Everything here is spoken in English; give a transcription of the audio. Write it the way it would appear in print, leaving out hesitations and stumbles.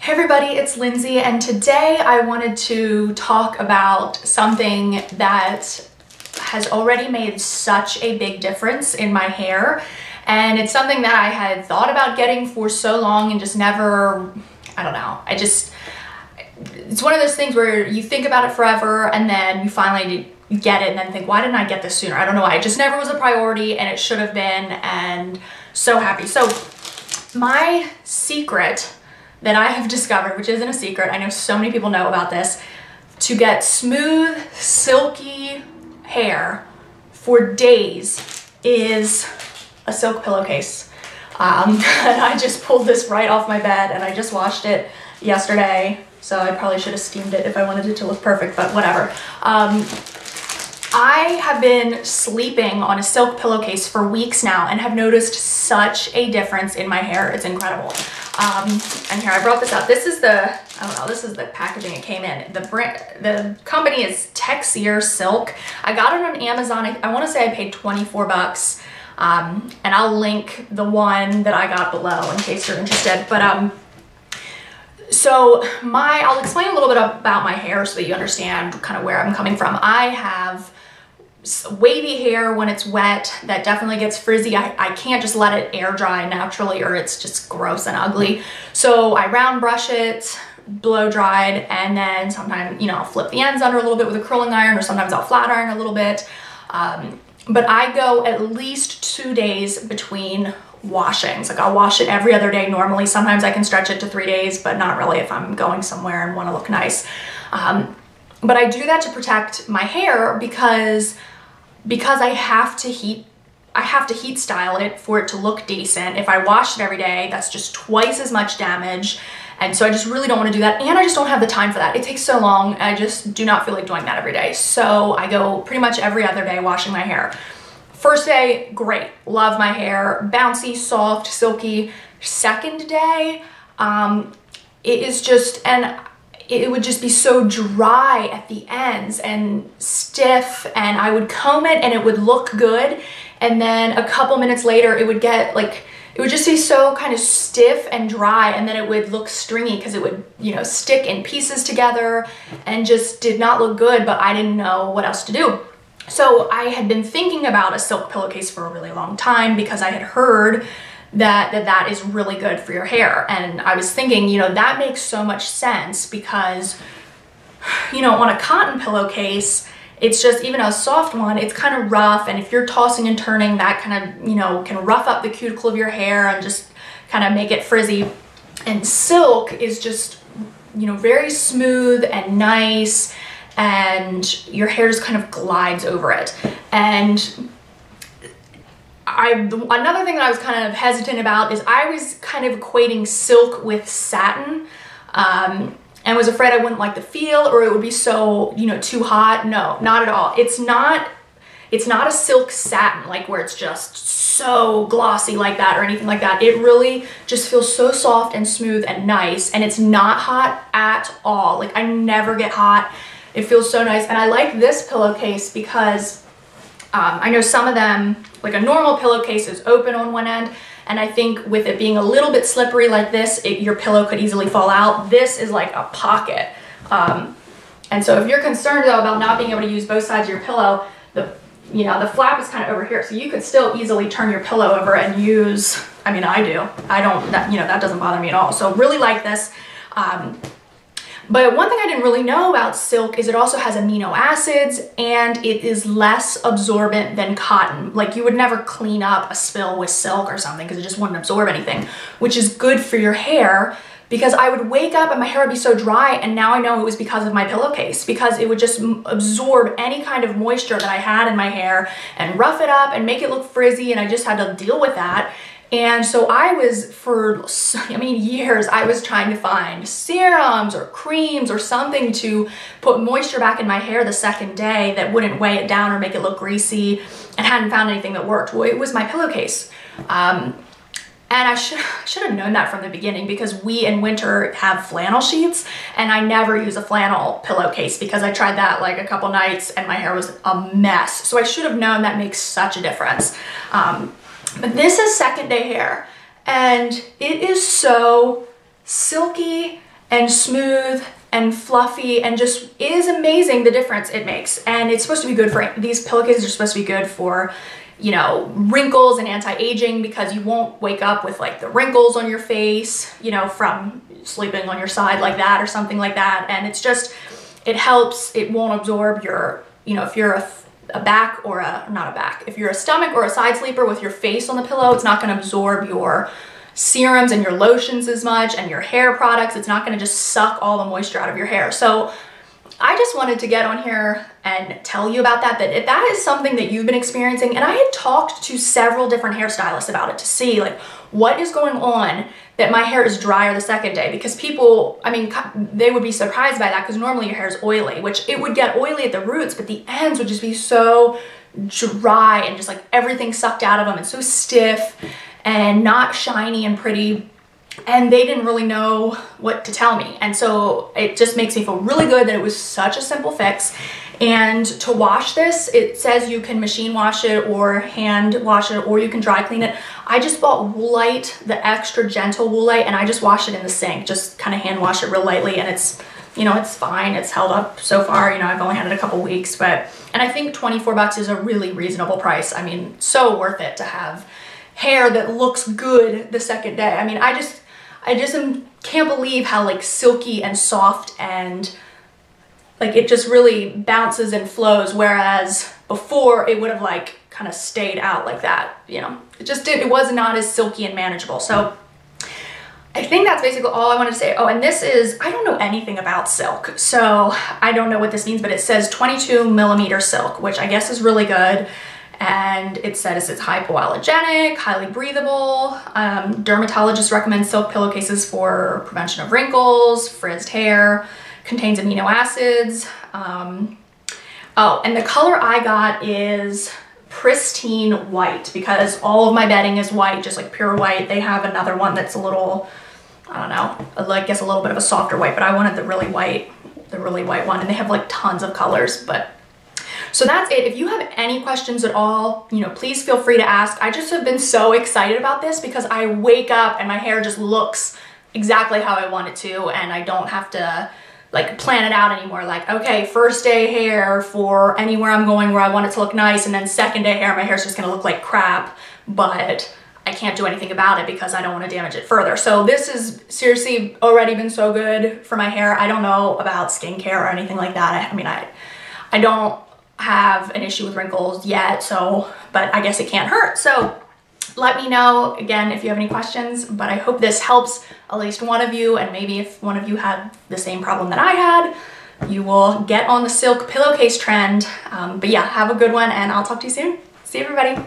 Hey everybody, it's Lindsay, and today I wanted to talk about something that has already made such a big difference in my hair, and it's something that I had thought about getting for so long and just never, I don't know, it's one of those things where you think about it forever and then you finally get it and then think, why didn't I get this sooner? I don't know why. It just never was a priority and it should have been, and so happy. So my secret that I have discovered, which isn't a secret, I know so many people know about this, to get smooth, silky hair for days is a silk pillowcase. And I just pulled this right off my bed and I just washed it yesterday, so I probably should have steamed it if I wanted it to look perfect, but whatever. I have been sleeping on a silk pillowcase for weeks now and have noticed such a difference in my hair. It's incredible. And here, I brought this out. This is the, I don't know, this is the packaging it came in. The company is Mercier Silk. I got it on Amazon. I want to say I paid 24 bucks. And I'll link the one that I got below in case you're interested. But so I'll explain a little bit about my hair so that you understand kind of where I'm coming from. I have wavy hair when it's wet that definitely gets frizzy. I can't just let it air dry naturally or it's just gross and ugly. So I round brush it, blow dried, and then sometimes, you know, I'll flip the ends under a little bit with a curling iron, or sometimes I'll flat iron a little bit. But I go at least 2 days between washings. Like, I'll wash it every other day normally. Sometimes I can stretch it to 3 days, but not really if I'm going somewhere and want to look nice. But I do that to protect my hair because I have to heat style it for it to look decent. If I wash it every day, that's just twice as much damage. And so I just really don't want to do that. And I just don't have the time for that. It takes so long. I just do not feel like doing that every day. So I go pretty much every other day washing my hair. First day, great. Love my hair. Bouncy, soft, silky. Second day, it is just, and it would just be so dry at the ends and stiff, and I would comb it and it would look good. And then a couple minutes later, it would get like, it would just be so kind of stiff and dry, and then it would look stringy because it would, you know, stick in pieces together and just did not look good, but I didn't know what else to do. So I had been thinking about a silk pillowcase for a really long time because I had heard that is really good for your hair. And I was thinking, you know, that makes so much sense because, you know, on a cotton pillowcase, it's just, even a soft one, it's kind of rough. And if you're tossing and turning, that kind of, you know, can rough up the cuticle of your hair and just kind of make it frizzy. And silk is just, you know, very smooth and nice, and your hair just kind of glides over it. And another thing that I was kind of hesitant about is I was kind of equating silk with satin, and was afraid I wouldn't like the feel or it would be so, you know, too hot. No, not at all. It's not a silk satin, like where it's just so glossy like that or anything like that. It really just feels so soft and smooth and nice, and it's not hot at all. Like, I never get hot. It feels so nice. And I like this pillowcase because I know some of them, like a normal pillowcase is open on one end, and I think with it being a little bit slippery like this, your pillow could easily fall out. This is like a pocket. And so if you're concerned though about not being able to use both sides of your pillow, you know, the flap is kind of over here, so you could still easily turn your pillow over and use, I mean, I do. I don't, you know, that doesn't bother me at all. So really like this. But one thing I didn't really know about silk is it also has amino acids, and it is less absorbent than cotton. Like, you would never clean up a spill with silk or something because it just wouldn't absorb anything, which is good for your hair, because I would wake up and my hair would be so dry, and now I know it was because of my pillowcase, because it would just absorb any kind of moisture that I had in my hair and rough it up and make it look frizzy, and I just had to deal with that. And so I was, for, I mean, years, I was trying to find serums or creams or something to put moisture back in my hair the second day that wouldn't weigh it down or make it look greasy, and hadn't found anything that worked. Well, it was my pillowcase. And I should have known that from the beginning, because we in winter have flannel sheets, and I never use a flannel pillowcase because I tried that like a couple nights and my hair was a mess. So I should have known that makes such a difference. But this is second day hair, and it is so silky and smooth and fluffy, and just is amazing the difference it makes. And it's supposed to be good for, these pillowcases are supposed to be good for, you know, wrinkles and anti-aging, because you won't wake up with like the wrinkles on your face, you know, from sleeping on your side like that or something like that. And it's just, it helps, it won't absorb your, you know, if you're a back or a, not a back, if you're a stomach or a side sleeper with your face on the pillow, it's not going to absorb your serums and your lotions as much, and your hair products. It's not going to just suck all the moisture out of your hair. So I just wanted to get on here and tell you about that, that if that is something that you've been experiencing, and I had talked to several different hairstylists about it to see like what is going on that my hair is drier the second day, because people, I mean, they would be surprised by that, because normally your hair is oily, which it would get oily at the roots, but the ends would just be so dry and just like everything sucked out of them and so stiff and not shiny and pretty. And they didn't really know what to tell me. And so it just makes me feel really good that it was such a simple fix. And to wash this, it says you can machine wash it or hand wash it, or you can dry clean it. I just bought Woolite, the extra gentle Woolite, and I just wash it in the sink, just kind of hand wash it real lightly, and it's, you know, it's fine. It's held up so far. You know, I've only had it a couple weeks, but, and I think 24 bucks is a really reasonable price. I mean, so worth it to have hair that looks good the second day. I mean, I just can't believe how like silky and soft and like it just really bounces and flows, whereas before it would have like kind of stayed out like that, you know. It was not as silky and manageable. So I think that's basically all I wanted to say. Oh, and this is, I don't know anything about silk, so I don't know what this means, but it says 22 millimeter silk, which I guess is really good. And it says it's hypoallergenic, highly breathable. Dermatologists recommend silk pillowcases for prevention of wrinkles, frizzed hair, contains amino acids. Oh, and the color I got is pristine white, because all of my bedding is white, just like pure white. They have another one that's a little, I don't know, I guess a little bit of a softer white, but I wanted the really white one, and they have like tons of colors. But so that's it. If you have any questions at all, you know, please feel free to ask. I just have been so excited about this because I wake up and my hair just looks exactly how I want it to, and I don't have to like plan it out anymore. Like, okay, first day hair for anywhere I'm going where I want it to look nice, and then second day hair, my hair's just gonna look like crap, but I can't do anything about it because I don't want to damage it further. So this is seriously already been so good for my hair. I don't know about skincare or anything like that. I mean, I don't have an issue with wrinkles yet, so, but I guess it can't hurt. So let me know again if you have any questions, but I hope this helps at least one of you, and maybe if one of you had the same problem that I had, you will get on the silk pillowcase trend. But yeah, have a good one, and I'll talk to you soon. See you, everybody.